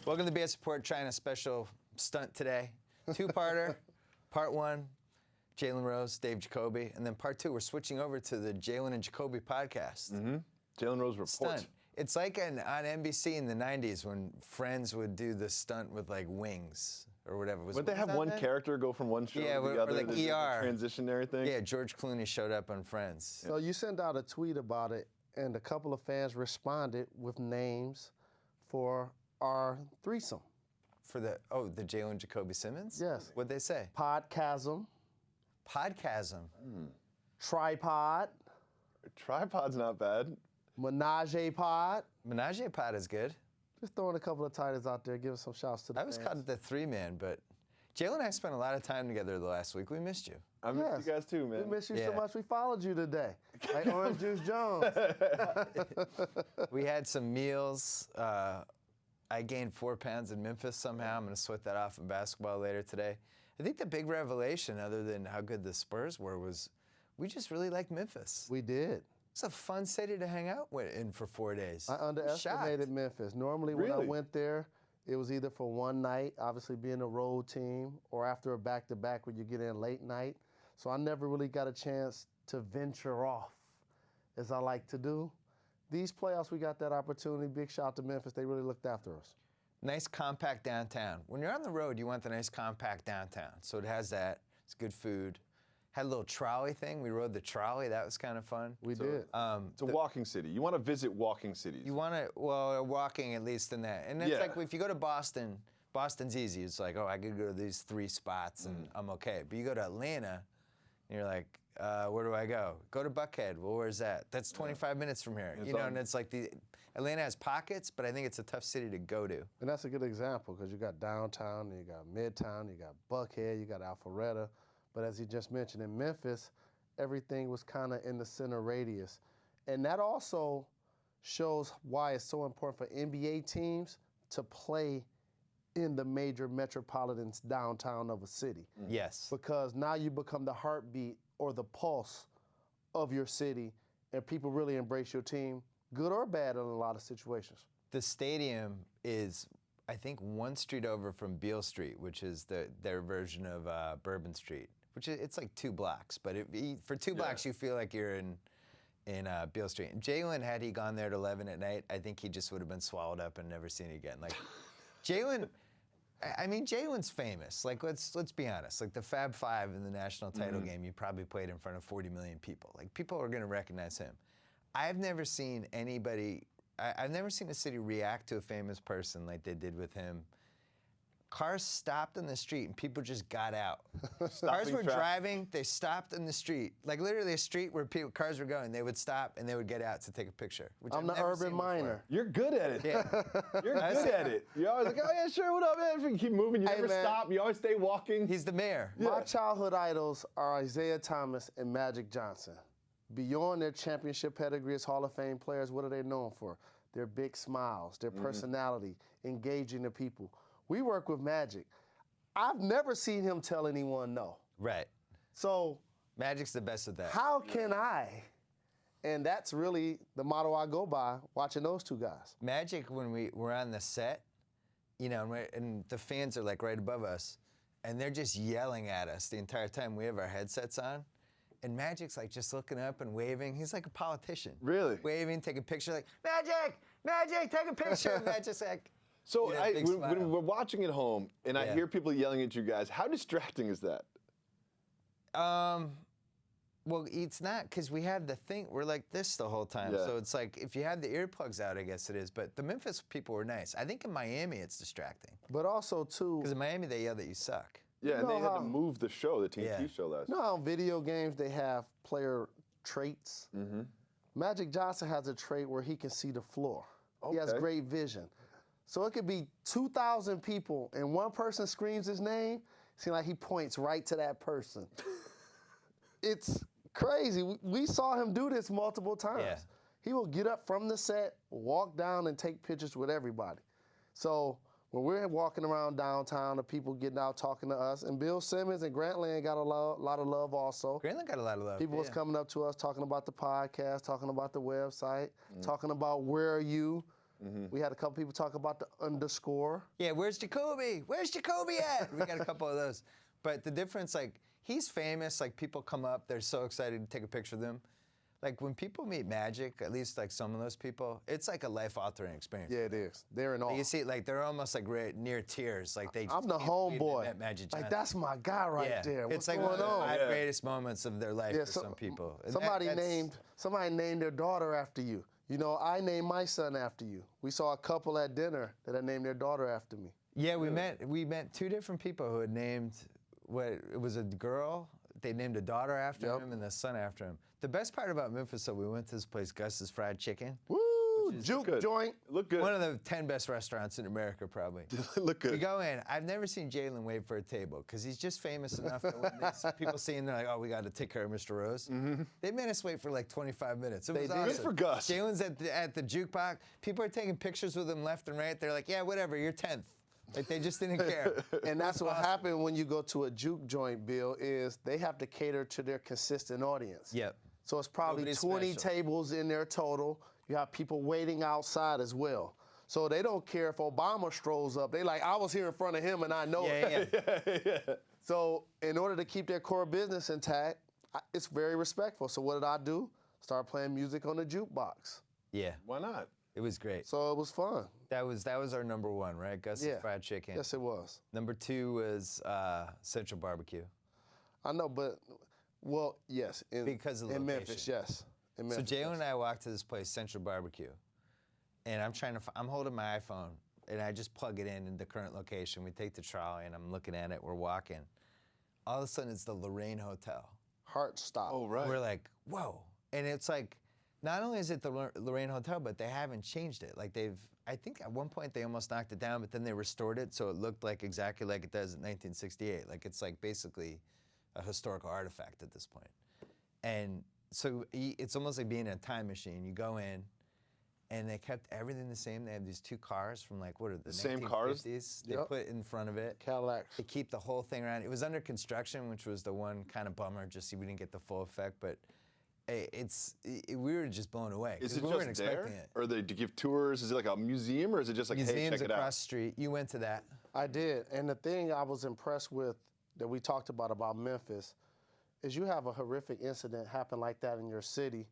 Welcome to BS Report, trying a special stunt today. Two-parter. Part one, Jalen Rose, Dave Jacoby. And then part two, we're switching over to the Jalen and Jacoby podcast. Jalen Rose Report. Stunt. It's like on NBC in the 90s when Friends would do the stunt with like wings or whatever. Would they have one character go from one show to the other? Or like ER. Transitionary thing? Yeah, George Clooney showed up on Friends. So you sent out a tweet about it, and a couple of fans responded with names for our threesome. For the Jalen Jacoby Simmons? Yes. What'd they say? Podcasm. Podcasm. Tripod. Tripod's not bad. Menage pod. Menage pod is good. Just throwing a couple of titles out there, giving some shouts to the fans. I was caught at the three-man, but Jalen and I spent a lot of time together the last week. We missed you. I missed you guys too, man. We missed you so much, we followed you today. Like Orange Juice Jones. We had some meals. I gained 4 pounds in Memphis somehow. I'm going to sweat that off in basketball later today. I think the big revelation, other than how good the Spurs were, was we just really liked Memphis. We did. It's a fun city to hang out in for 4 days. I underestimated Memphis. Normally when I went there, it was either for one night, obviously being a road team, or after a back-to-back where you get in late night. So I never really got a chance to venture off, as I like to do. These playoffs, we got that opportunity. Big shout out to Memphis. They really looked after us. Nice compact downtown. When you're on the road, you want the nice compact downtown. So it has that. It's good food. Had a little trolley thing. We rode the trolley. That was kind of fun. We did. It's a walking city. You want to visit walking cities. You want to, well, walking at least in that. And it's like if you go to Boston, Boston's easy. It's like, I could go to these 3 spots and I'm okay. But you go to Atlanta, and you're like, where do I go? Go to Buckhead. Well, where's that? That's 25 minutes from here. And it's like Atlanta has pockets, but I think it's a tough city to go to. And that's a good example because you got downtown, you got midtown, you got Buckhead, you got Alpharetta. But as you just mentioned, in Memphis, everything was kind of in the center radius. And that also shows why it's so important for NBA teams to play in the major metropolitan downtown of a city. Yes. Because now you become the heartbeat or the pulse of your city, and people really embrace your team, good or bad in a lot of situations. The stadium is, I think, 1 street over from Beale Street, which is their version of Bourbon Street, which it's like 2 blocks. But for 2 blocks, you feel like you're in Beale Street. And Jalen, had he gone there at 11 at night, I think he just would have been swallowed up and never seen again. Like, Jalen's famous. Like, let's be honest. Like, the Fab Five in the national title game, you probably played in front of 40 million people. Like, people are going to recognize him. I've never seen I've never seen a city react to a famous person like they did with him. Cars stopped in the street and people just got out. Cars were driving, they stopped in the street. Like literally a street where cars were going, they would stop and they would get out to take a picture. I'm the urban miner. You're good at it. Yeah. You're good at it. You're always like, oh yeah, sure, what up, man? If you keep moving, you never stop, you always stay walking. He's the mayor. My childhood idols are Isaiah Thomas and Magic Johnson. Beyond their championship pedigree as Hall of Fame players, what are they known for? Their big smiles, their personality, engaging the people. We work with Magic. I've never seen him tell anyone no. Right. So Magic's the best at that. How can I? And that's really the motto I go by, watching those 2 guys. Magic, when we're on the set, and the fans are like right above us, and they're just yelling at us the entire time. We have our headsets on. And Magic's like just looking up and waving. He's like a politician. Really? Waving, taking pictures, like, Magic, take a picture. And Magic's like, so when we're watching at home and I hear people yelling at you guys, how distracting is that? Well, it's not, because we have the thing, we're like this the whole time. So it's like, if you have the earplugs out, I guess it is. But the Memphis people were nice. I think in Miami it's distracting. But also, too, because in Miami they yell that you suck. Yeah, and they had to move the show, the TNT show last night. You know how in video games they have player traits? Magic Johnson has a trait where he can see the floor. He has great vision. So it could be 2,000 people and one person screams his name, it seems like he points right to that person. It's crazy. We saw him do this multiple times. Yeah. He will get up from the set, walk down, and take pictures with everybody. So when we're walking around downtown, the people getting out talking to us, and Bill Simmons and Grantland got a lot of love also. Grantland got a lot of love. People was coming up to us talking about the podcast, talking about the website, talking about where are you, We had a couple people talk about the underscore. Yeah, where's Jacoby? Where's Jacoby at? We got a couple of those. But the difference, like, he's famous. Like, people come up, they're so excited to take a picture with him. Like, when people meet Magic, at least, like, some of those people, it's like a life-altering experience. Yeah, it is. They're in awe. You see, like, they're almost, like, right near tears. Like, I'm the homeboy. Like, that's my guy right there. What's going on? It's like one of the 5 greatest moments of their life for some people. And somebody named their daughter after you. You know, I named my son after you. We saw a couple at dinner that had named their daughter after me. Yeah, we met 2 different people who had named it was a girl. They named a daughter after him and the son after him. The best part about Memphis, though, we went to this place, Gus's Fried Chicken. Woo! Juke joint. Look good. One of the 10 best restaurants in America, probably. Look good. We go in. I've never seen Jalen wait for a table because he's just famous enough that when people see him, they're like, oh, we got to take care of Mr. Rose. They made us wait for like 25 minutes. It was awesome. Good for Gus. Jalen's at the jukebox. People are taking pictures with him left and right. They're like, yeah, whatever, you're 10th. Like, they just didn't care. And that's what happened when you go to a juke joint, Bill, is they have to cater to their consistent audience. Yep. So it's probably 20 tables in there total. You have people waiting outside as well. So they don't care if Obama strolls up. They like, I was here in front of him and I know it. Yeah. So in order to keep their core business intact, it's very respectful. So what did I do? Start playing music on the jukebox. Yeah. Why not? It was great. So it was fun. That was our number 1, right? Gus's Fried Chicken. Yes, it was. Number 2 was Central Barbecue. I know, but, well, yes. Because of the in location. Memphis, yes. In Memphis, so Jalen and I walked to this place, Central Barbecue, and I'm holding my iPhone, and I just plug it in the current location. We take the trolley, and I'm looking at it. We're walking. All of a sudden, it's the Lorraine Hotel. Heart stop. Oh, right. We're like, whoa. And it's like, not only is it the Lorraine Hotel, but they haven't changed it. Like I think at one point they almost knocked it down, but then they restored it so it looked like exactly like it does in 1968. Like it's like basically a historical artifact at this point. And so it's almost like being in a time machine. You go in, and they kept everything the same. They have these 2 cars from like, what are the same 1950s? cars? They put in front of it. Cadillacs. They keep the whole thing around. It was under construction, which was the one kind of bummer, just we didn't get the full effect, but we were just blown away. Is it we weren't just there? expecting it. Or do you give tours? Is it like a museum, or is it just like, hey, check it out? Museums across the street. You went to that. I did. And the thing I was impressed with that we talked about Memphis is you have a horrific incident happen like that in your city.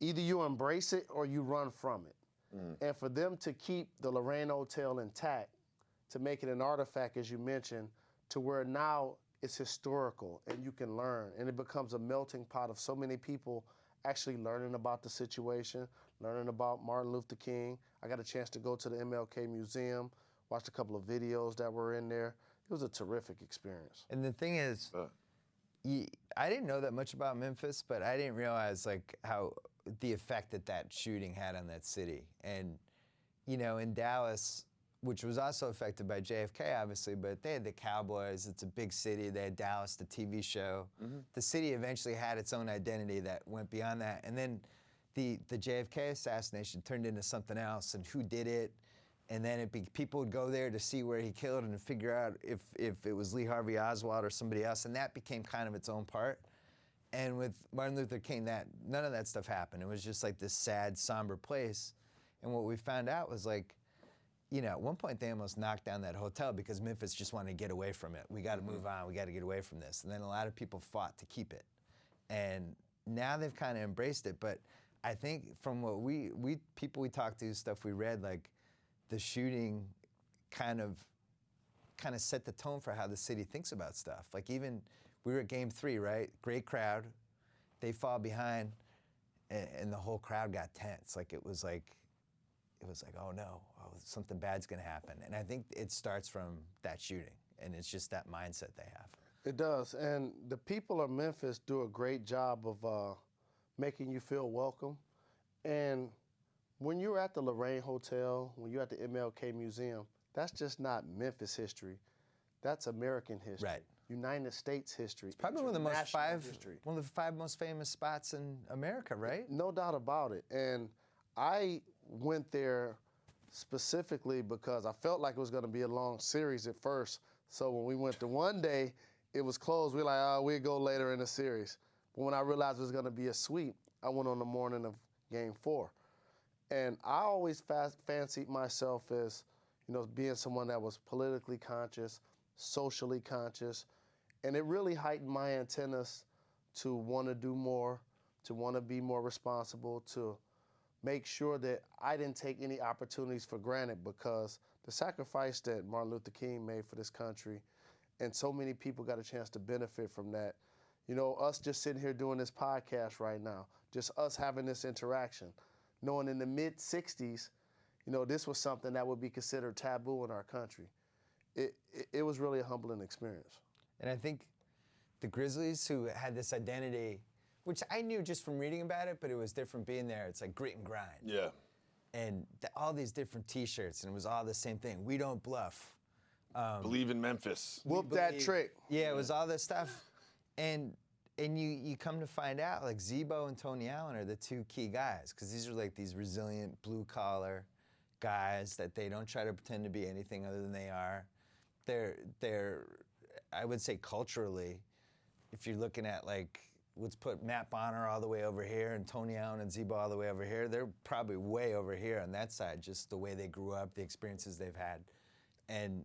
Either you embrace it or you run from it. And for them to keep the Lorraine Hotel intact, to make it an artifact, as you mentioned, to where now it's historical and you can learn, and it becomes a melting pot of so many people actually learning about the situation, learning about Martin Luther King. I got a chance to go to the MLK Museum, watched a couple of videos that were in there. It was a terrific experience. And the thing is, I didn't know that much about Memphis, but I didn't realize like how the effect that shooting had on that city. And, you know, in Dallas, which was also affected by JFK, obviously, but they had the Cowboys. It's a big city. They had Dallas, the TV show. The city eventually had its own identity that went beyond that. And then the JFK assassination turned into something else, and who did it. And then people would go there to see where he killed and figure out if it was Lee Harvey Oswald or somebody else, and that became kind of its own part. And with Martin Luther King, none of that stuff happened. It was just like this sad, somber place. And what we found out was like, you know, at one point they almost knocked down that hotel because Memphis just wanted to get away from it. We got to move on. We got to get away from this. And then a lot of people fought to keep it. And now they've kind of embraced it. But I think from what people we talked to, stuff we read, like the shooting kind of set the tone for how the city thinks about stuff. Like even we were at Game 3, right? Great crowd. They fall behind, and the whole crowd got tense. Like it was like, oh no, something bad's gonna happen. And I think it starts from that shooting, and it's just that mindset they have. It does, and the people of Memphis do a great job of making you feel welcome. And when you're at the Lorraine Hotel, when you're at the MLK Museum, that's just not Memphis history. That's American history. Right. United States history. It's probably one of the 5 most famous spots in America, right? No doubt about it. And I went there specifically because I felt like it was going to be a long series at first. So when we went to one day, it was closed. We were like, oh, we'll go later in the series. But when I realized it was going to be a sweep, I went on the morning of Game 4. And I always fancied myself as, being someone that was politically conscious, socially conscious, and it really heightened my antennas to want to do more, to want to be more responsible, to make sure that I didn't take any opportunities for granted, because the sacrifice that Martin Luther King made for this country, and so many people got a chance to benefit from that. Us just sitting here doing this podcast right now, just us having this interaction, knowing in the mid-'60s, this was something that would be considered taboo in our country. It was really a humbling experience. And I think the Grizzlies, who had this identity, which I knew just from reading about it, but it was different being there. It's like grit and grind. Yeah. And all these different T-shirts, and it was all the same thing. We don't bluff. Believe in Memphis. Whoop that trick. Yeah, it was all this stuff. And you come to find out, like, Zebo and Tony Allen are the two key guys, because these are like these resilient blue-collar guys that they don't try to pretend to be anything other than they are. They're I would say culturally, if you're looking at, like, let's put Matt Bonner all the way over here and Tony Allen and Zebo all the way over here, they're probably way over here on that side, just the way they grew up, the experiences they've had. And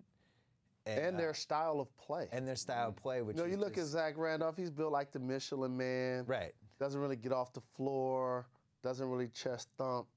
their style of play. And their style of play, which you look at Zach Randolph, he's built like the Michelin Man. Right. Doesn't really get off the floor, doesn't really chest thump.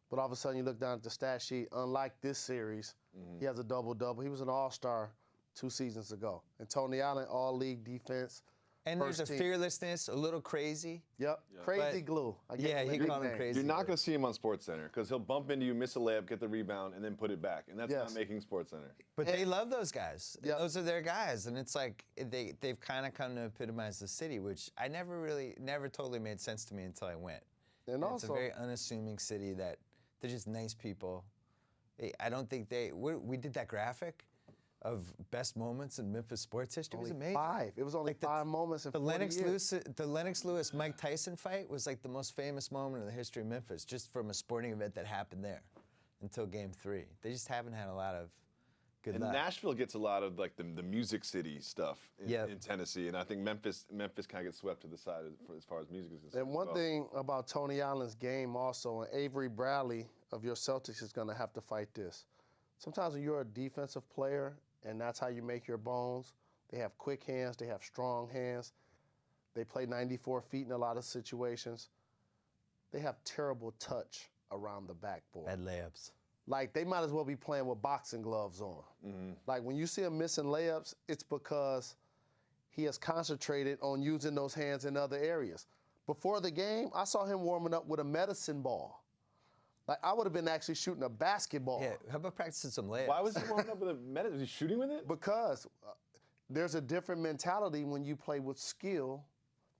But all of a sudden you look down at the stat sheet, unlike this series, he has a double-double. He was an all-star 2 seasons ago. And Tony Allen, all-league defense. And there's a fearlessness, a little crazy. Yep. Crazy glue. Yeah, he called him crazy. You're not going to see him on SportsCenter because he'll bump into you, miss a layup, get the rebound, and then put it back. And that's not making SportsCenter. But they love those guys. Yep. Those are their guys. And it's like they've kind of come to epitomize the city, which I never totally made sense to me until I went. And also, it's a very unassuming city that they're just nice people. I don't think we did that graphic of best moments in Memphis sports history. It was amazing. 5. It was only like 5 moments in 40 years. The Lennox Lewis Mike Tyson fight was like the most famous moment in the history of Memphis, just from a sporting event that happened there until Game 3. They just haven't had a lot of good luck. Nashville gets a lot of like the music city stuff in Tennessee, and I think Memphis kind of gets swept to the side as far as music is concerned. And one thing about Tony Allen's game also, and Avery Bradley of your Celtics is going to have to fight this. Sometimes when you're a defensive player, and that's how you make your bones. They have quick hands. They have strong hands. They play 94 feet in a lot of situations. They have terrible touch around the backboard. Bad layups. Like, they might as well be playing with boxing gloves on. Mm-hmm. Like, when you see him missing layups, it's because he has concentrated on using those hands in other areas. Before the game, I saw him warming up with a medicine ball. Like, I would have been actually shooting a basketball. Yeah, how about practicing some layups? Why was he warming up with a medicine? Was he shooting with it? Because there's a different mentality when you play with skill,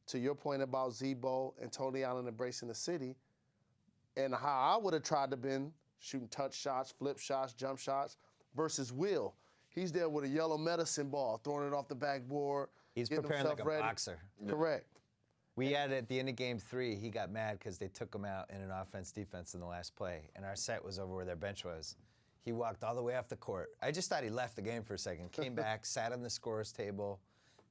to your point about Zebo and Tony Allen embracing the city, and how I would have tried to been shooting touch shots, flip shots, jump shots, versus Will. He's there with a yellow medicine ball, throwing it off the backboard. He's preparing like a boxer. Correct. We had at the end of Game 3, he got mad because they took him out in an offense-defense in the last play, and our set was over where their bench was. He walked all the way off the court. I just thought he left the game for a second. Came back, sat on the scorer's table,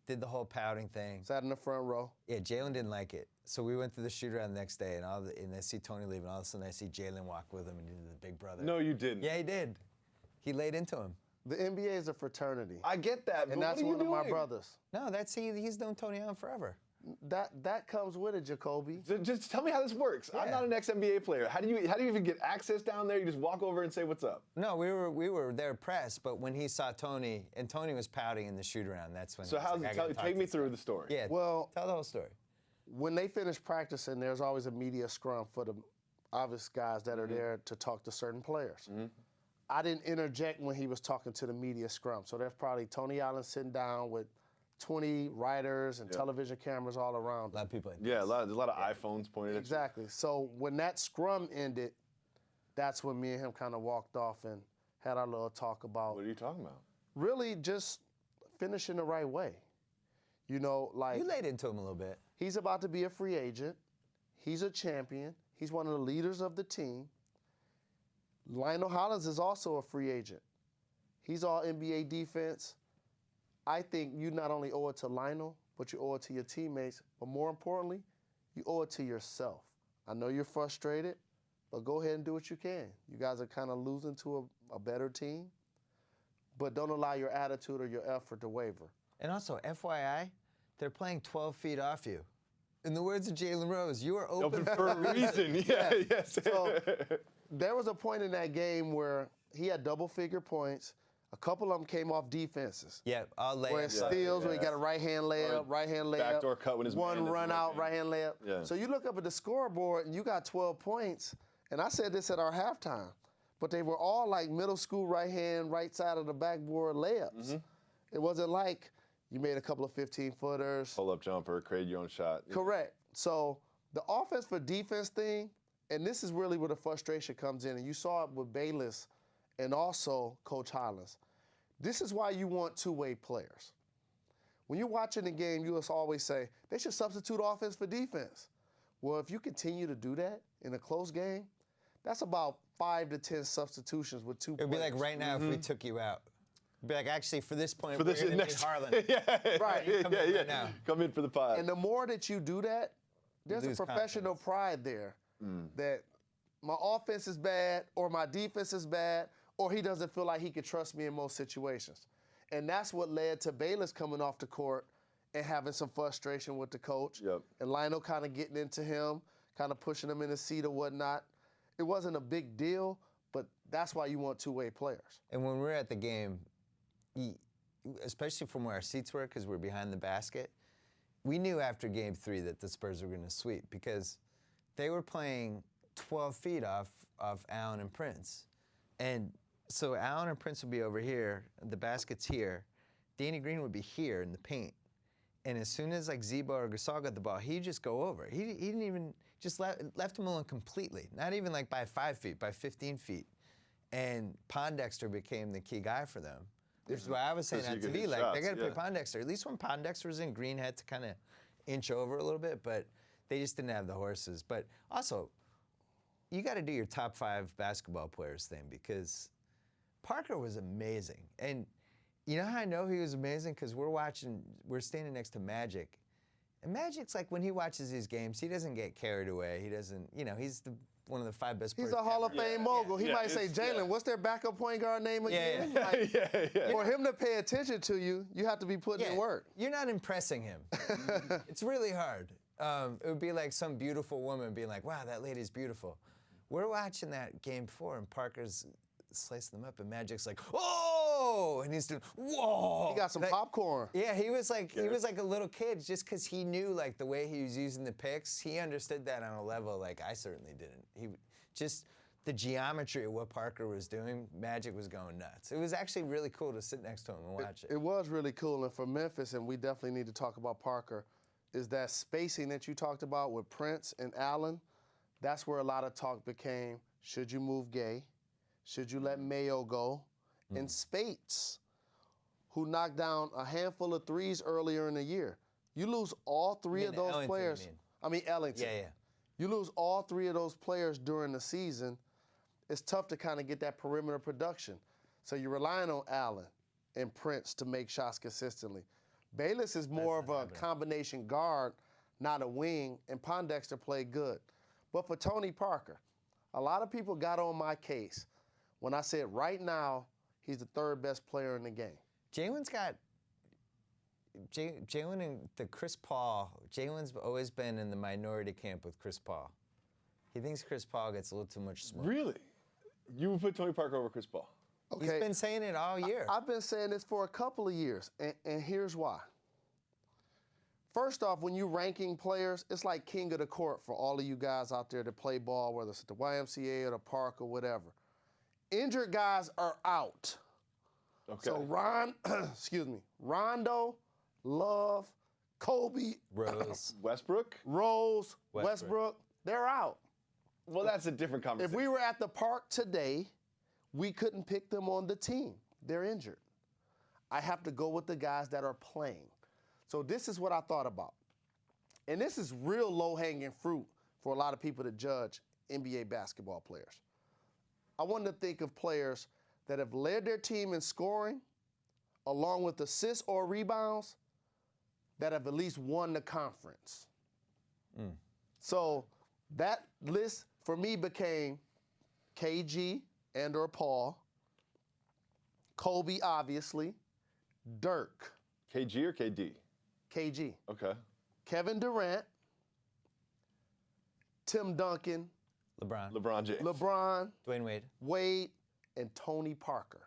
did the whole pouting thing. Sat in the front row. Yeah, Jalen didn't like it. So we went to the shoot-around the next day, and I see Tony leave, and all of a sudden I see Jalen walk with him, and he did the big brother. No, you didn't. Yeah, he did. He laid into him. The NBA is a fraternity. I get that, but and that's one of my brothers. No, he's known Tony Allen forever. That comes with it, Jacoby. Just tell me how this works. Yeah. I'm not an ex-NBA player. How do you even get access down there? You just walk over and say what's up. No, we were there pressed, but when he saw Tony, and Tony was pouting in the shoot-around, that's when. So take me through the story. Yeah. Well, tell the whole story. When they finish practicing, there's always a media scrum for the obvious guys that are there to talk to certain players. Mm-hmm. I didn't interject when he was talking to the media scrum, so there's probably Tony Allen sitting down with 20 writers and television cameras all around. A lot of people. Yeah, there's a lot of iPhones pointed at you. Exactly. So when that scrum ended, that's when me and him kind of walked off and had our little talk about. What are you talking about? Really just finishing the right way. You know, like. You laid into him a little bit. He's about to be a free agent. He's a champion. He's one of the leaders of the team. Lionel Hollins is also a free agent. He's all NBA defense. I think you not only owe it to Lionel, but you owe it to your teammates, but more importantly, you owe it to yourself. I know you're frustrated. but go ahead and do what you can. You guys are kind of losing to a better team, but don't allow your attitude or your effort to waver. And also, FYI, they're playing 12 feet off you. In the words of Jalen Rose, you are open for a reason. Yeah, yes. So there was a point in that game where he had double-figure points. A couple of them came off defenses. Yeah, all layups. Where it steals, where he got a right-hand layup, Backdoor cut when his one run out, right-hand layup. Yeah. So you look up at the scoreboard, and you got 12 points. And I said this at our halftime, but they were all like middle school right-hand, right side of the backboard layups. It wasn't like you made a couple of 15-footers. Pull-up jumper, create your own shot. Correct. So the offense for defense thing, and this is really where the frustration comes in, and you saw it with Bayless and also Coach Hollins. This is why you want two-way players. When you're watching the game, you always say, they should substitute offense for defense. Well, if you continue to do that in a close game, that's about 5 to 10 substitutions with two players. It would be like right now if we took you out. It'd be like, actually, for this point, For we're this going to next need Harlan. Right. Come in right now. Come in for the pod. And the more that you do that, there's a professional pride there that my offense is bad or my defense is bad or he doesn't feel like he can trust me in most situations. And that's what led to Bayless coming off the court and having some frustration with the coach. And Lionel kind of getting into him, kind of pushing him in the seat or whatnot. It wasn't a big deal, but that's why you want two-way players. And when we're at the game, especially from where our seats were, because we're behind the basket, we knew after Game 3 that the Spurs were going to sweep because they were playing 12 feet off Allen and Prince. And so Allen and Prince would be over here, the basket's here. Danny Green would be here in the paint. And as soon as like Zebo or Gasol got the ball, he'd just go over. He didn't even, just left him alone completely. Not even like by 5 feet, by 15 feet. And Pondexter became the key guy for them. Which is why I was saying on TV, like, they got to play Pondexter. At least when Pondexter was in, Green had to kind of inch over a little bit, but they just didn't have the horses. But also, you got to do your top 5 basketball players thing because Parker was amazing. And you know how I know he was amazing? Because we're standing next to Magic. And Magic's like, when he watches these games, he doesn't get carried away. He doesn't, he's one of the 5 best players. He's a Hall of Fame mogul. He might say, Jalen, what's their backup point guard name again? For him to pay attention to you, you have to be putting in work. You're not impressing him. It's really hard. It would be like some beautiful woman being like, wow, that lady's beautiful. We're watching that Game 4, and Parker's slicing them up, and Magic's like, oh, and he's doing, whoa. He got some popcorn. Yeah, he was like a little kid just because he knew like the way he was using the picks. He understood that on a level like I certainly didn't. He just the geometry of what Parker was doing, Magic was going nuts. It was actually really cool to sit next to him and watch it. It was really cool, and for Memphis, and we definitely need to talk about Parker, is that spacing that you talked about with Prince and Allen. That's where a lot of talk became, should you move Gay? Should you let Mayo go? And Spates, who knocked down a handful of threes earlier in the year. You lose all 3 of those players. Ellington. Yeah. You lose all 3 of those players during the season. It's tough to kind of get that perimeter production. So you're relying on Allen and Prince to make shots consistently. Bayless is more of a combination guard, not a wing, and Pondexter played good. But for Tony Parker, a lot of people got on my case when I said right now he's the 3rd best player in the game. Jalen's got Jalen and the Chris Paul. Jalen's always been in the minority camp with Chris Paul. He thinks Chris Paul gets a little too much smoke. Really? You would put Tony Parker over Chris Paul? Okay. He's been saying it all year. I've been saying this for a couple of years, and here's why. First off, when you're ranking players, it's like king of the court for all of you guys out there that play ball, whether it's at the YMCA or the park or whatever. Injured guys are out. Okay. So Rondo, Love, Kobe, Rose, Westbrook, they're out. Well, that's a different conversation. If we were at the park today, we couldn't pick them on the team. They're injured. I have to go with the guys that are playing. So this is what I thought about. And this is real low-hanging fruit for a lot of people to judge NBA basketball players. I wanted to think of players that have led their team in scoring, along with assists or rebounds, that have at least won the conference. So that list for me became KG and or Paul. Kobe, obviously. Dirk. KG or KD? KG. Okay. Kevin Durant. Tim Duncan. LeBron James. LeBron. Dwayne Wade. Wade, and Tony Parker.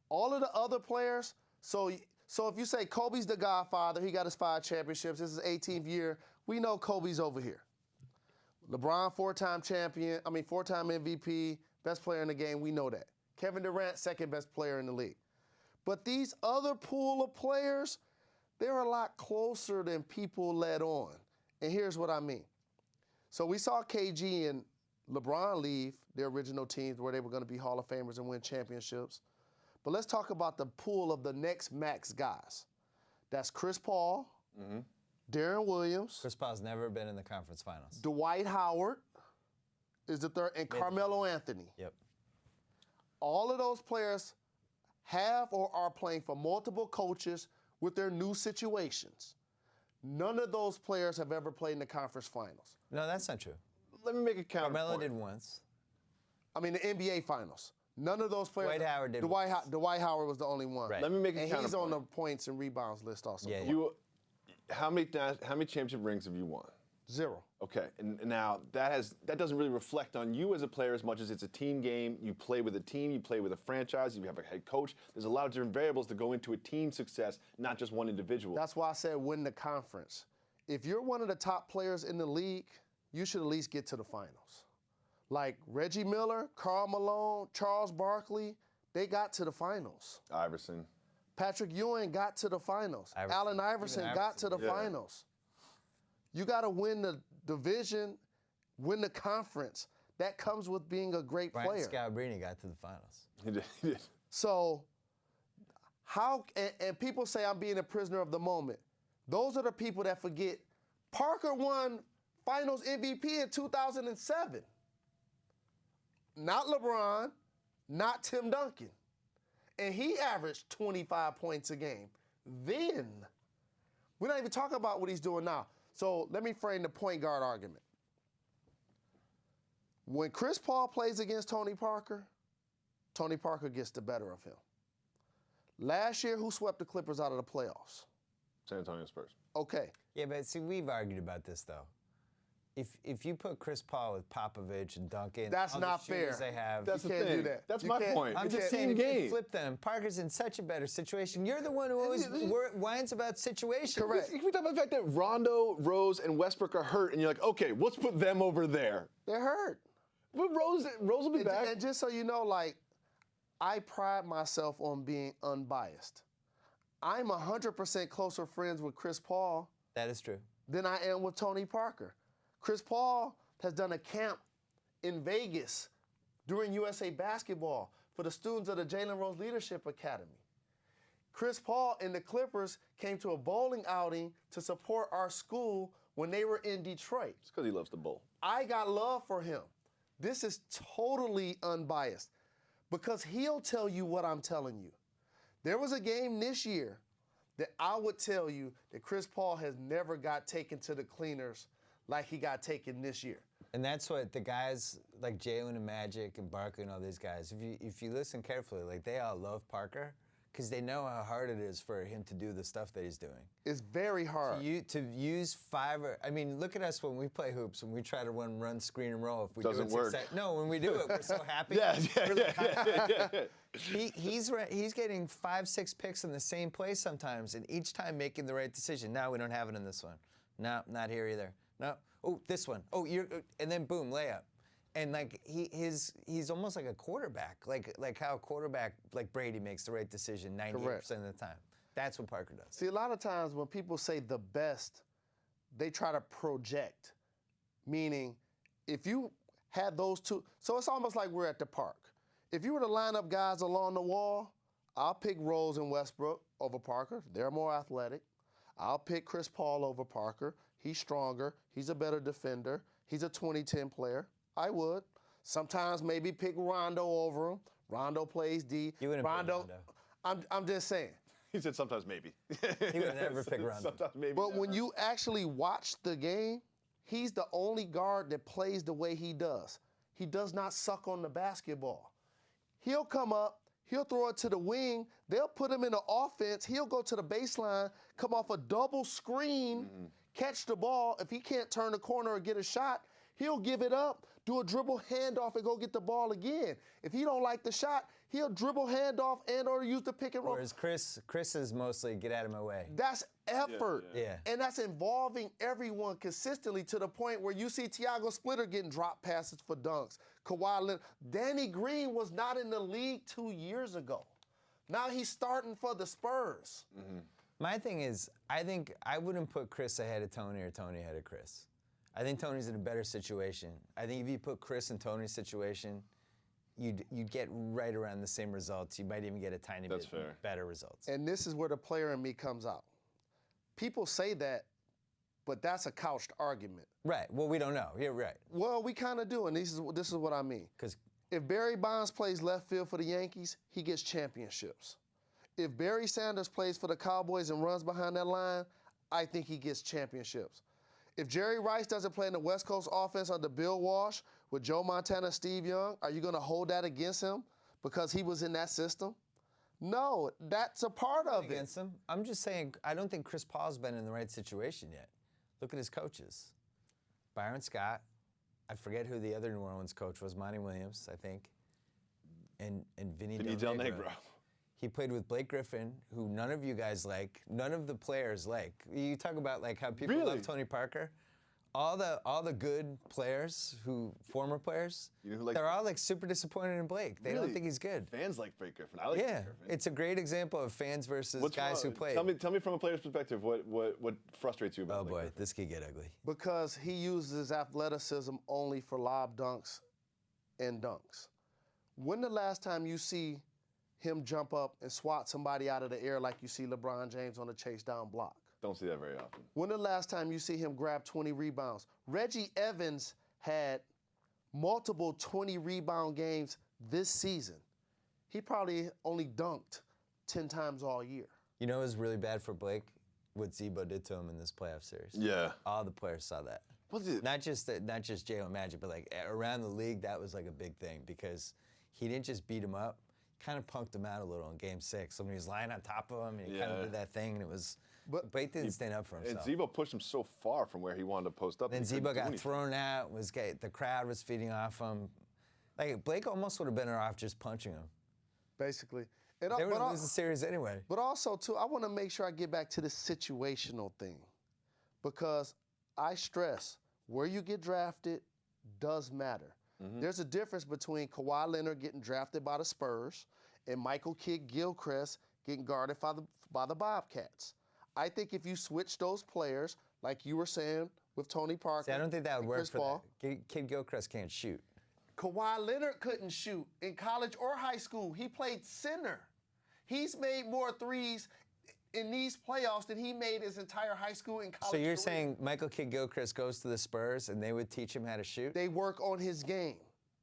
All of the other players, so if you say Kobe's the godfather, he got his 5 championships, this is 18th year, we know Kobe's over here. LeBron, 4-time champion, 4-time MVP, best player in the game, we know that. Kevin Durant, second best player in the league. But these other pool of players, they're a lot closer than people let on. And here's what I mean. So we saw KG and LeBron leave their original teams where they were going to be Hall of Famers and win championships. But let's talk about the pool of the next max guys. That's Chris Paul, Darren Williams. Chris Paul's never been in the conference finals. Dwight Howard is the third, and Carmelo Anthony. Yep. All of those players have or are playing for multiple coaches with their new situations. None of those players have ever played in the conference finals. No, that's not true. Let me make a counterpoint. Carmelo did once. The NBA finals. None of those players. Dwight Howard did Dwight Howard was the only one. Right. Let me make a counterpoint. And he's on the points and rebounds list also. Yeah. How many championship rings have you won? 0. Okay, and now that doesn't really reflect on you as a player as much as it's a team game. You play with a team, you play with a franchise, you have a head coach. There's a lot of different variables that go into a team success, not just one individual. That's why I said win the conference. If you're one of the top players in the league, you should at least get to the finals. Like Reggie Miller, Karl Malone, Charles Barkley, they got to the finals. Iverson. Patrick Ewing got to the finals. Allen Iverson got to the finals. You got to win the division, win the conference. That comes with being a great player. Bryant Scalabrine got to the finals. He did. So and people say I'm being a prisoner of the moment. Those are the people that forget Parker won Finals MVP in 2007. Not LeBron, not Tim Duncan. And he averaged 25 points a game. Then, we're not even talking about what he's doing now. So let me frame the point guard argument. When Chris Paul plays against Tony Parker gets the better of him. Last year, who swept the Clippers out of the playoffs? San Antonio Spurs. Okay. Yeah, but see, we've argued about this, though. If you put Chris Paul with Popovich and Duncan, that's all not the shooters fair. They have, that's you the can't thing. do that. That's you my point. I'm just saying, if you flip them, Parker's in such a better situation. You're the one who always whines about situation. Correct. You can talk about the fact that Rondo, Rose, and Westbrook are hurt, and you're like, okay, let's put them over there. They're hurt. But Rose will be back. And just so you know, like, I pride myself on being unbiased. I'm 100% closer friends with Chris Paul. That is true. Than I am with Tony Parker. Chris Paul has done a camp in Vegas during USA Basketball for the students of the Jalen Rose Leadership Academy. Chris Paul and the Clippers came to a bowling outing to support our school when they were in Detroit. It's because he loves to bowl. I got love for him. This is totally unbiased because he'll tell you what I'm telling you. There was a game this year that I would tell you that Chris Paul has never got taken to the cleaners like he got taken this year. And that's what the guys like Jalen and Magic and Barkley and all these guys, if you listen carefully, like they all love Parker because they know how hard it is for him to do the stuff that he's doing. It's very hard. To use look at us when we play hoops, when we try to run screen and roll. If we Doesn't do it work. No, when we do it, we're so happy. He's getting 5-6 picks in the same play sometimes, and each time making the right decision. Now we don't have it in this one. No, not here either. No. Oh, this one. Oh, and then boom, layup. And like he's almost like a quarterback, like how a quarterback like Brady makes the right decision 98% of the time. That's what Parker does. See, a lot of times when people say the best, they try to project, meaning if you had those two, so it's almost like we're at the park. If you were to line up guys along the wall, I'll pick Rose and Westbrook over Parker. They're more athletic. I'll pick Chris Paul over Parker. He's stronger. He's a better defender. He's a 2010 player. I would. Sometimes maybe pick Rondo over him. Rondo plays D. You wouldn't pick Rondo. I'm just saying. He said sometimes maybe. He would never pick Rondo. Sometimes maybe. But when you actually watch the game, he's the only guard that plays the way he does. he does not suck on the basketball. He'll come up, he'll throw it to the wing, they'll put him in the offense, he'll go to the baseline, come off a double screen, catch the ball. If he can't turn the corner or get a shot, he'll give it up, do a dribble handoff and go get the ball again. If he don't like the shot, he'll dribble handoff and or use the pick and roll. Whereas Chris is mostly get out of my way. That's effort. Yeah. And that's involving everyone consistently to the point where you see Tiago Splitter getting drop passes for dunks. Kawhi Leonard. Danny Green was not in the league 2 years ago. Now he's starting for the Spurs. My thing is, I think I wouldn't put Chris ahead of Tony or Tony ahead of Chris. I think Tony's in a better situation. I think if you put Chris in Tony's situation, you'd get right around the same results. You might even get a tiny bit better results. And this is where the player in me comes out. People say that, but that's a couched argument. Right. Well, we don't know. You're right. Well, we kind of do, and this is what I mean. Because if Barry Bonds plays left field for the Yankees, he gets championships. If Barry Sanders plays for the Cowboys and runs behind that line, I think he gets championships. If Jerry Rice doesn't play in the West Coast offense under Bill Walsh with Joe Montana, Steve Young, are you going to hold that against him because he was in that system? No, that's a part of it. Against him. I'm just saying, I don't think Chris Paul's been in the right situation yet. Look at his coaches. Byron Scott. I forget who the other New Orleans coach was. Monty Williams, I think. And Vinny Del Negro. He played with Blake Griffin, who none of you guys like, none of the players like. You talk about like how people love Tony Parker. All the good players, former players, they're all like super disappointed in Blake. They don't think he's good. Fans like Blake Griffin. I like Blake Griffin. It's a great example of fans versus guys who play. Tell me from a player's perspective, what frustrates you about Blake Griffin? This could get ugly. Because he uses his athleticism only for lob dunks and dunks. When the last time you see him jump up and swat somebody out of the air like you see LeBron James on a chase down block? Don't see that very often. When the last time you see him grab 20 rebounds? Reggie Evans had multiple 20 rebound games this season. He probably only dunked 10 times all year. You know it was really bad for Blake? What Zebo did to him in this playoff series. Yeah. All the players saw that. Was it? Not just Jalen Magic, but like around the league, that was like a big thing because he didn't just beat him up, kind of punked him out a little in Game 6. When he was lying on top of him, and he kind of did that thing, and it was. But Blake didn't stand up for himself. And Zebo pushed him so far from where he wanted to post up. Then Zebo got thrown out. The crowd was feeding off him. Like Blake almost would have been off just punching him. Basically. They would lose the series anyway. But also, too, I want to make sure I get back to the situational thing. Because I stress, where you get drafted does matter. There's a difference between Kawhi Leonard getting drafted by the Spurs and Michael Kidd-Gilchrist getting guarded by the Bobcats. I think if you switch those players, like you were saying with Tony Parker. See, I don't think that would work Chris for Paul. that. Kidd-Gilchrist can't shoot. Kawhi Leonard couldn't shoot in college or high school. He played center. He's made more threes in these playoffs than he made his entire high school and college So you're career. saying Michael Kidd-Gilchrist goes to the Spurs and they would teach him how to shoot? They work on his game.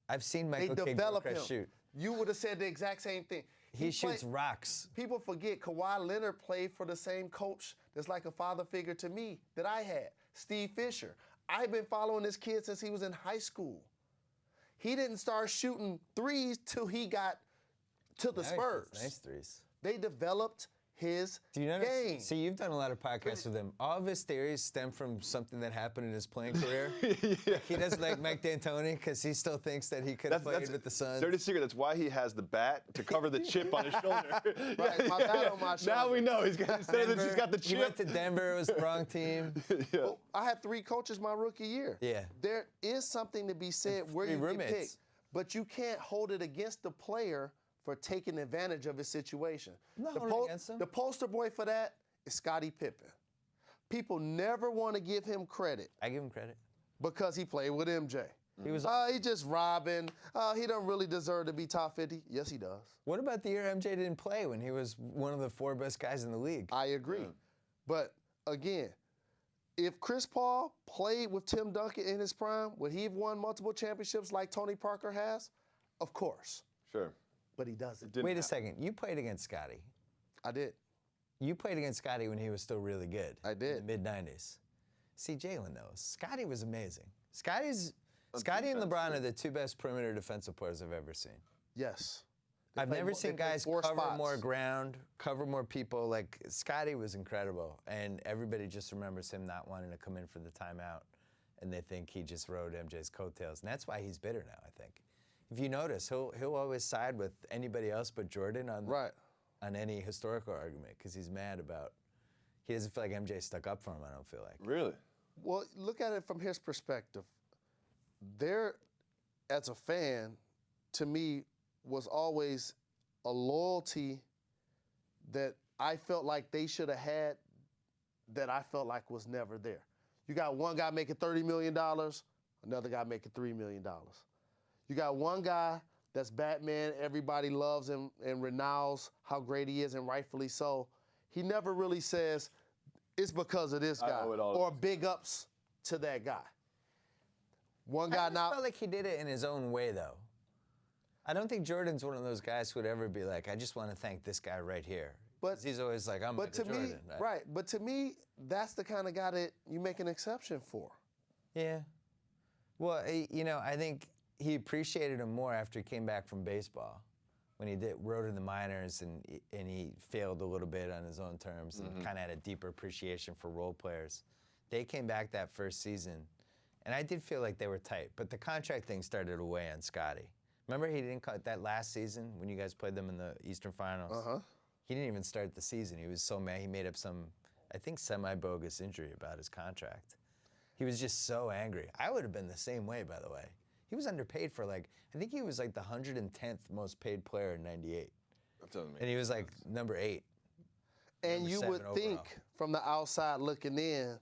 I've seen Michael They develop him. Kidd-Gilchrist shoot. You would have said the exact same thing. He shoots rocks. People forget Kawhi Leonard played for the same coach that's like a father figure to me that I had, Steve Fisher. I've been following this kid since he was in high school. He didn't start shooting threes till he got to the Spurs. Nice threes. They developed his Do you notice? game. See, you've done a lot of podcasts with him. All of his theories stem from something that happened in his playing career. He doesn't like Mike D'Antoni because he still thinks that he could have played with the Suns. Dirty secret. That's why he has the bat to cover the chip on his shoulder. Right, my bat on my shoulder. Now we know he's got instead of this, he's got the chip. He went to Denver. It was the wrong team. Well, I had 3 coaches my rookie year. Yeah. There is something to be said where you get picked, but you can't hold it against the player for taking advantage of his situation. The poster boy for that is Scottie Pippen. People never want to give him credit. I give him credit. Because he played with MJ. He was. He just robbing. He don't really deserve to be top 50. Yes, he does. What about the year MJ didn't play when he was one of the 4 best guys in the league? I agree. Yeah. But again, if Chris Paul played with Tim Duncan in his prime, would he have won multiple championships like Tony Parker has? Of course. Sure. But he doesn't. Wait a second. You played against Scottie. I did. You played against Scottie when he was still really good. I did. In the mid-90s. See, Jalen knows. Scottie was amazing. Scottie's Scotty and LeBron are the two best perimeter defensive players I've ever seen. Yes. I've never seen guys cover more ground, cover more people. Like, Scotty was incredible, and everybody just remembers him not wanting to come in for the timeout, and they think he just rode MJ's coattails, and that's why he's bitter now, I think. If you notice, he'll always side with anybody else but Jordan on any historical argument, because he's mad about, he doesn't feel like MJ stuck up for him, I don't feel like. Really? Well, look at it from his perspective. There, as a fan, to me, was always a loyalty that I felt like they should have had that I felt like was never there. You got one guy making $30 million, another guy making $3 million. You got one guy that's Batman, everybody loves him and renounces how great he is, and rightfully so. He never really says, it's because of this guy, or big ups to that guy. One guy now. I felt like he did it in his own way, though. I don't think Jordan's one of those guys who would ever be like, I just want to thank this guy right here. But he's always like, I'm Michael Jordan. Right, but to me, that's the kind of guy that you make an exception for. Yeah. Well, you know, I think he appreciated him more after he came back from baseball, when he rode in the minors and he failed a little bit on his own terms and kind of had a deeper appreciation for role players. They came back that first season, and I did feel like they were tight, but the contract thing started to weigh on Scotty. Remember he didn't cut that last season when you guys played them in the Eastern Finals? He didn't even start the season. He was so mad. He made up some, I think, semi-bogus injury about his contract. He was just so angry. I would have been the same way, by the way. He was underpaid for I think he was like the 110th most paid player in '98. That doesn't make and he was like number 8. And you would think from the outside looking in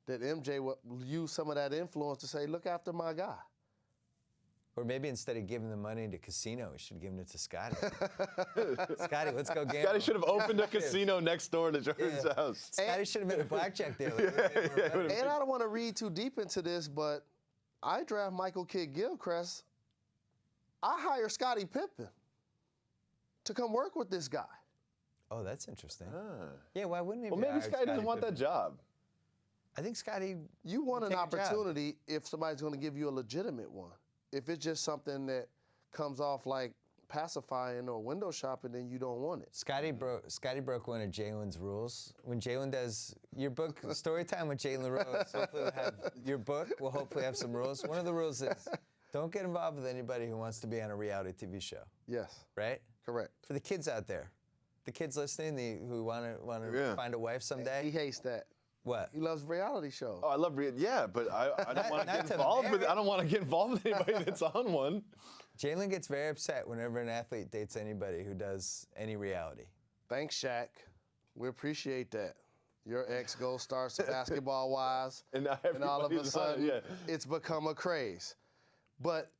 that MJ would use some of that influence to say, look after my guy. Or maybe instead of giving the money to casino, he should have given it to Scotty. Scotty, let's go gamble. Scotty should have opened a casino next door to Jordan's house. Scotty should have been a blackjack dealer. And I don't want to read too deep into this, but I draft Michael Kidd-Gilchrist. I hire Scottie Pippen to come work with this guy. Oh, that's interesting. Yeah, why wouldn't he? Well, maybe Scotty doesn't want that job. I think Scotty. You want an opportunity if somebody's going to give you a legitimate one. If it's just something that comes off like pacifying or window shopping, then you don't want it. Scotty broke one of Jalen's rules. When Jalen does your book, story time with Jalen Rose, hopefully we'll have your book. We'll hopefully have some rules. One of the rules is don't get involved with anybody who wants to be on a reality TV show. Yes. Right? Correct. For the kids out there, the kids listening, who want to find a wife someday. He hates that. What? He loves reality shows. Oh, I love but I don't want to get involved with it. I don't want to get involved with anybody that's on one. Jalen gets very upset whenever an athlete dates anybody who does any reality. Thanks, Shaq. We appreciate that. Your ex goal starts basketball-wise, and all of a sudden it's become a craze. But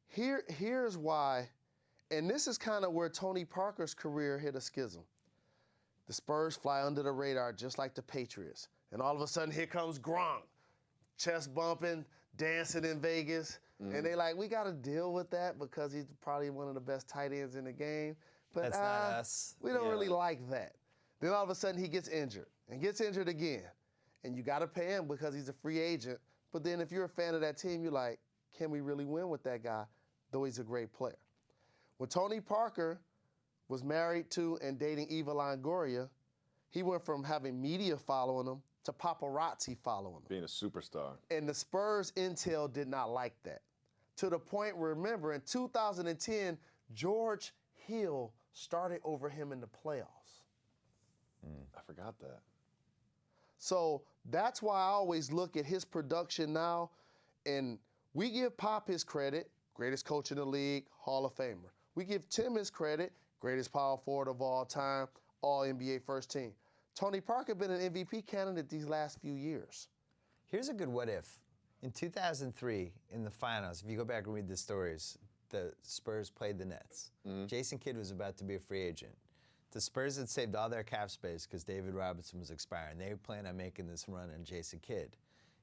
here's why, and this is kind of where Tony Parker's career hit a schism. The Spurs fly under the radar just like the Patriots. And all of a sudden, here comes Gronk, chest bumping, dancing in Vegas. And they like, we got to deal with that because he's probably one of the best tight ends in the game. But that's not us. We don't really like that. Then all of a sudden, he gets injured and gets injured again. And you got to pay him because he's a free agent. But then if you're a fan of that team, you're like, can we really win with that guy, though he's a great player? When Tony Parker was married to and dating Eva Longoria, he went from having media following him to paparazzi following him. Being a superstar. And the Spurs intel did not like that. To the point where, remember, in 2010, George Hill started over him in the playoffs. I forgot that. So that's why I always look at his production now, and we give Pop his credit, greatest coach in the league, Hall of Famer. We give Tim his credit, greatest power forward of all time, All-NBA first team. Tony Parker been an MVP candidate these last few years. Here's a good what if. In 2003, in the finals, if you go back and read the stories, the Spurs played the Nets. Jason Kidd was about to be a free agent. The Spurs had saved all their cap space because David Robinson was expiring. They planned on making this run on Jason Kidd.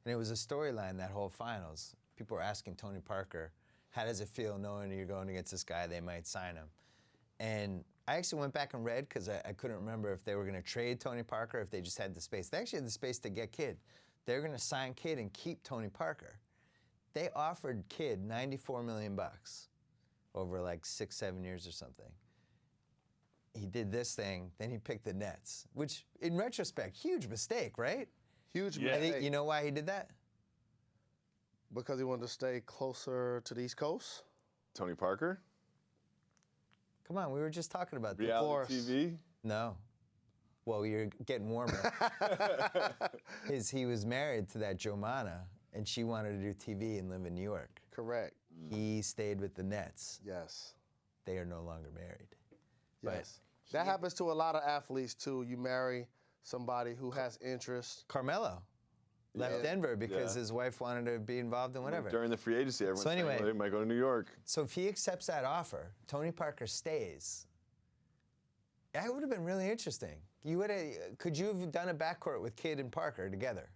And it was a storyline that whole finals. People were asking Tony Parker, how does it feel knowing you're going against this guy, they might sign him? And I actually went back and read because I couldn't remember if they were going to trade Tony Parker, if they just had the space. They actually had the space to get Kidd. They were going to sign Kidd and keep Tony Parker. They offered Kidd $94 million over like 6-7 years or something. He did this thing, then he picked the Nets, which in retrospect, huge mistake, right? Huge I mistake. think, you know why he did that? Because he wanted to stay closer to the East Coast? Tony Parker? Come on, we were just talking about this. Reality TV? No. Well, you're getting warmer. He was married to that Jomana, and she wanted to do TV and live in New York. Correct. He stayed with the Nets. Yes. They are no longer married. Yes. That happens to a lot of athletes, too. You marry somebody who has interest. Carmelo left Denver because his wife wanted to be involved in whatever. During the free agency, everyone's saying, well, they might go to New York. So if he accepts that offer, Tony Parker stays. That would have been really interesting. Could you have done a backcourt with Kidd and Parker together?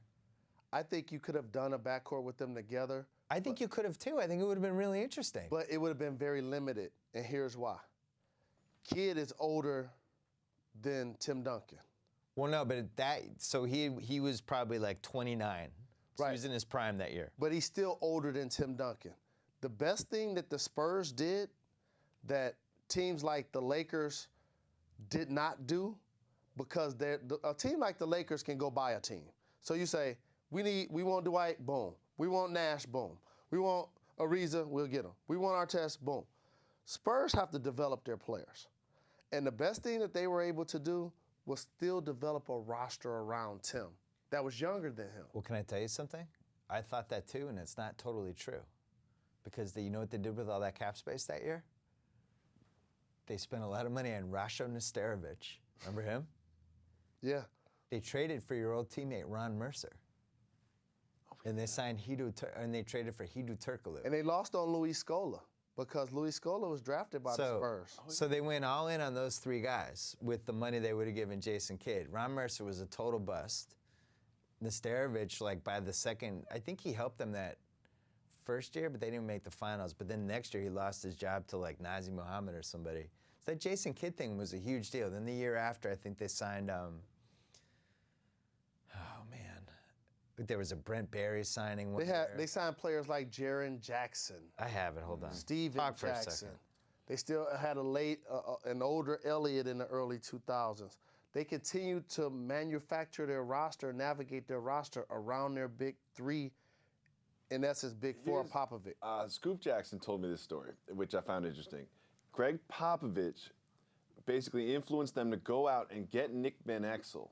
I think you could have done a backcourt with them together. I think you could have too. I think it would have been really interesting. But it would have been very limited, and here's why. Kidd is older than Tim Duncan. Well, no, but so he was probably like 29. So Right. he was in his prime that year. But he's still older than Tim Duncan. The best thing that the Spurs did that teams like the Lakers did not do, because a team like the Lakers can go buy a team. So you say, we want Dwight, boom. We want Nash, boom. We want Ariza, we'll get him. We want Artest, boom. Spurs have to develop their players. And the best thing that they were able to do was still develop a roster around Tim that was younger than him. Well, can I tell you something? I thought that too, and it's not totally true. Because you know what they did with all that cap space that year? They spent a lot of money on Rasho Nesterovic. Remember him? Yeah. They traded for your old teammate, Ron Mercer. And they signed and they traded for Hedo Turkoglu. And they lost on Luis Scola because Luis Scola was drafted by the Spurs. So they went all in on those three guys with the money they would have given Jason Kidd. Ron Mercer was a total bust. Nesterovic, like by the second, I think he helped them that first year, but they didn't make the finals. But then next year he lost his job to like Nazi Muhammad or somebody. So that Jason Kidd thing was a huge deal. Then the year after, I think they signed, there was a Brent Barry signing one year. They signed players like Jaren Jackson. I have it, hold on. Steven Talk for a Jackson. second. They still had an older Elliott in the early 2000s. They continued to manufacture their roster, navigate their roster around their big three, in essence, big four, Popovich. Scoop Jackson told me this story, which I found interesting. Greg Popovich basically influenced them to go out and get Nick Van Exel.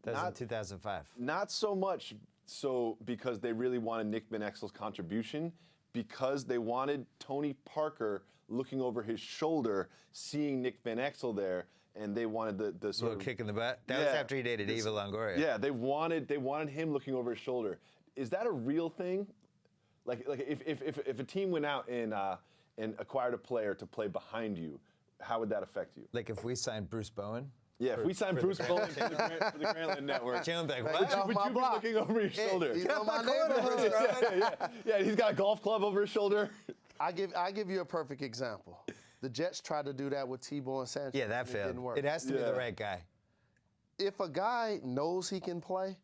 That was in 2005. Not so much so because they really wanted Nick Van Exel's contribution, because they wanted Tony Parker looking over his shoulder, seeing Nick Van Exel there, and they wanted the sort little of kick in the butt. That was after he dated Eva Longoria. Yeah, they wanted him looking over his shoulder. Is that a real thing? Like if a team went out and acquired a player to play behind you, how would that affect you? Like if we signed Bruce Bowen. Yeah, if we signed Bruce Bowen for the Grantland Network, Jalen like, Would what? you be looking over your shoulder? You know my neighborhood. Yeah, he's got a golf club over his shoulder. I give you a perfect example. The Jets tried to do that with Tebow and Sanchez. Yeah, that and failed. It didn't work. It has to be the right guy. If a guy knows he can play,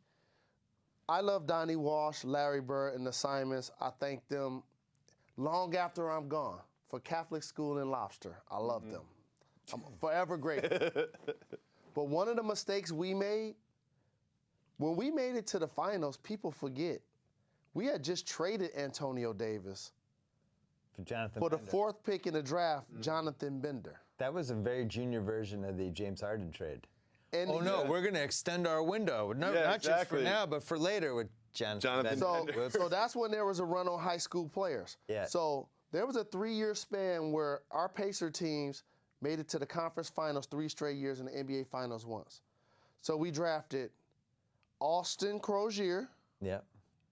I love Donnie Walsh, Larry Bird, and the Simons. I thank them long after I'm gone for Catholic School and Lobster. I love them. I'm forever grateful. But one of the mistakes we made, when we made it to the finals, people forget. We had just traded Antonio Davis For Jonathan for the Bender. 4th pick in the draft, Jonathan Bender. That was a very junior version of the James Harden trade. And We're going to extend our window. No, not just for now, but for later with Jonathan Bender. So that's when there was a run on high school players. Yeah. So there was a 3-year span where our Pacer teams made it to the conference finals 3 straight years and the NBA finals once. So we drafted Austin Crozier, Yep.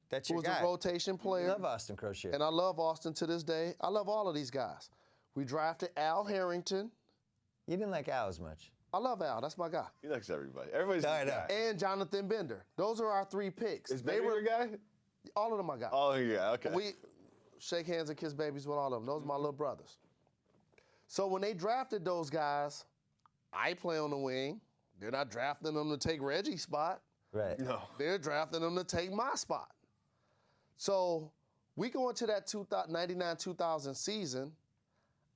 That's who your was guy. a rotation player. I love Austin Crozier. And I love Austin to this day. I love all of these guys. We drafted Al Harrington. You didn't like Al as much. I love Al. That's my guy. He likes everybody. Everybody's I his know. guy. And Jonathan Bender. Those are our 3 picks. Is Bender your guy? All of them my guys. Oh, yeah, okay. We shake hands and kiss babies with all of them. Those are my little brothers. So when they drafted those guys, I play on the wing. They're not drafting them to take Reggie's spot. Right. No. They're drafting them to take my spot. So We go into that 99-2000 season,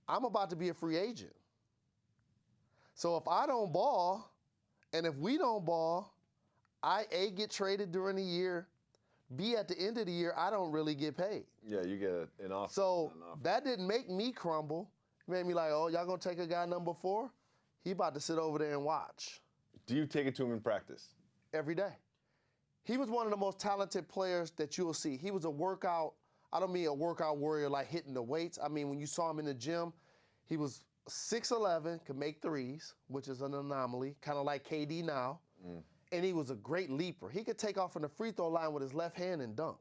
I'm about to be a free agent. So if I don't ball, and if we don't ball, I, A, get traded during the year, B, at the end of the year, I don't really get paid. Yeah, you get an offer. So that didn't make me crumble. It made me like, oh, y'all gonna take a guy number 4? He about to sit over there and watch. Do you take it to him in practice? Every day. He was one of the most talented players that you'll see. He was a workout, I don't mean a workout warrior like hitting the weights. I mean, when you saw him in the gym, he was 6'11", could make threes, which is an anomaly, kind of like KD now. And he was a great leaper. He could take off from the free throw line with his left hand and dunk.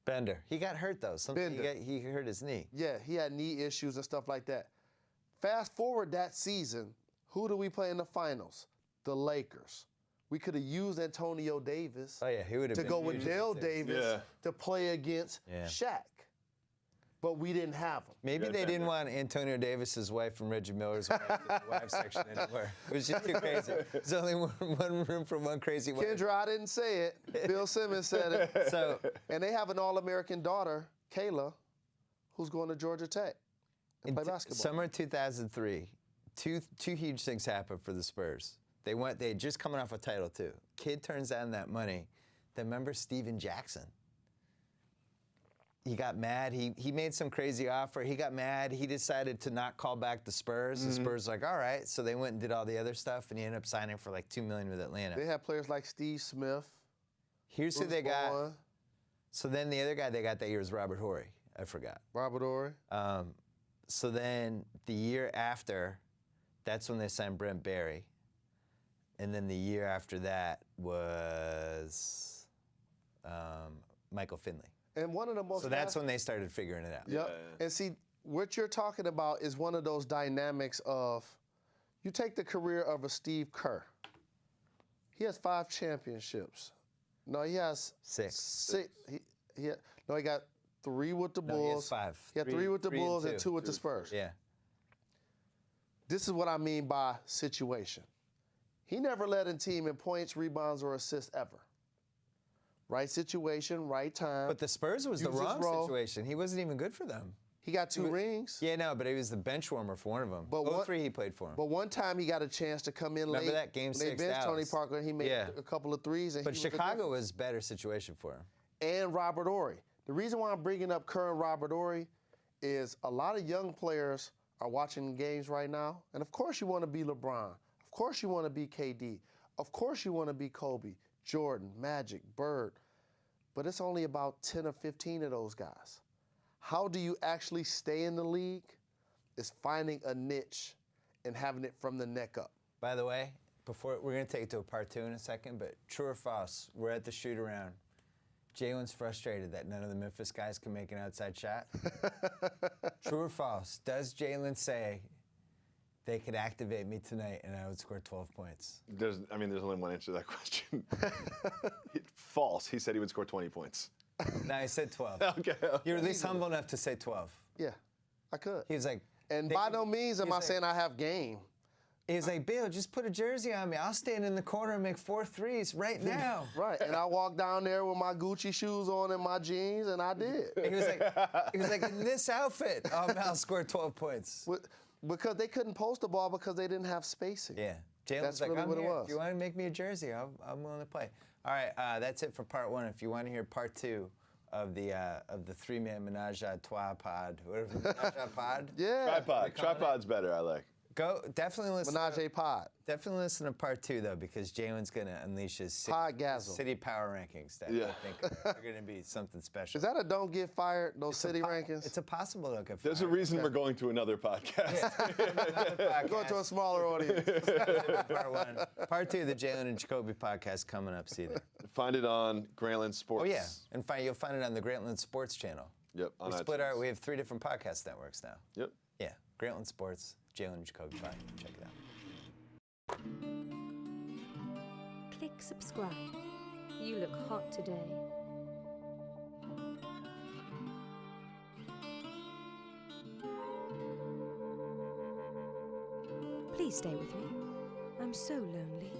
Bender. He got hurt, though. He hurt his knee. Yeah, he had knee issues and stuff like that. Fast forward that season, who do we play in the finals? The Lakers. We could have used Antonio Davis he would have to go with Dale Davis to play against Shaq. But we didn't have him. Maybe they didn't want Antonio Davis's wife from Reggie Miller's wife in the wife section anymore. It was just too crazy. There's only one room for one crazy wife. Kendra, I didn't say it. Bill Simmons said it. And they have an All-American daughter, Kayla, who's going to Georgia Tech and play basketball. Summer 2003, two huge things happened for the Spurs. They had just coming off a title, too. Kid turns down that money. Then remember Steven Jackson? He got mad. He made some crazy offer. He got mad. He decided to not call back the Spurs. The Spurs were like, all right. So they went and did all the other stuff, and he ended up signing for like $2 million with Atlanta. They had players like Steve Smith. Here's who they got. So then the other guy they got that year was Robert Horry. I forgot. Robert Horry. So then the year after, that's when they signed Brent Barry. And then the year after that was Michael Finley. And one of the most. So that's when they started figuring it out. Yep. Yeah. And see, what you're talking about is one of those dynamics of, you take the career of a Steve Kerr. He has 5 championships. No, he has 6. He got 3 with the Bulls. He has 5. He had 3 with the Bulls and 2 with the Spurs. Yeah. This is what I mean by situation. He never led a team in points, rebounds, or assists ever. Right situation, right time. But the Spurs was the wrong situation. He wasn't even good for them. He got 2 rings. Yeah, no, but he was the bench warmer for one of them. But 03 he played for him. But one time he got a chance to come in late. Remember that game 6 They benched Tony Parker, and he made a couple of threes. But Chicago was a better situation for him. And Robert Horry. The reason why I'm bringing up Kerr and Robert Horry is a lot of young players are watching games right now. And of course you want to be LeBron. Of course you want to be KD. Of course you want to be Kobe, Jordan, Magic, Bird. But it's only about 10 or 15 of those guys. How do you actually stay in the league? Is finding a niche and having it from the neck up. By the way, we're going to take it to a part 2 in a second, but true or false, we're at the shoot around. Jalen's frustrated that none of the Memphis guys can make an outside shot. True or false, does Jalen say, they could activate me tonight and I would score 12 points? There's only one answer to that question. False. He said he would score 20 points. No, he said 12. Okay. You're at least humble enough to say 12. Yeah, I could. He was like... And by no means am I saying I have game. He's like, Bill, just put a jersey on me. I'll stand in the corner and make 4 threes right now. Right, and I walked down there with my Gucci shoes on and my jeans, and I did. He was like, in this outfit, I'll score 12 points. Because they couldn't post the ball because they didn't have spacing. Yeah. Jalen's like, really I'm what here. it was. If you want to make me a jersey, I'm willing to play. All right, that's it for part 1. If you want to hear part 2 of the 3-man menage a trois pod, whatever, menage a pod? Yeah. Tripod's better, I like. Go, definitely listen. Menage a pod. Definitely listen to part 2, though, because Jalen's going to unleash his city power rankings that I think are going to be something special. Is that a don't get fired, those city rankings? It's a possible don't get fired. There's a reason we're going to another podcast. We're going to a smaller audience. Part 1. Part 2 of the Jalen and Jacoby podcast coming up. See you there. Find it on Grantland Sports. Oh, yeah. And you'll find it on the Grantland Sports channel. Yep. We have 3 different podcast networks now. Yep. Yeah. Grantland Sports, Jalen and Jacoby. Check it out. Click subscribe. You look hot today. Please stay with me. I'm so lonely.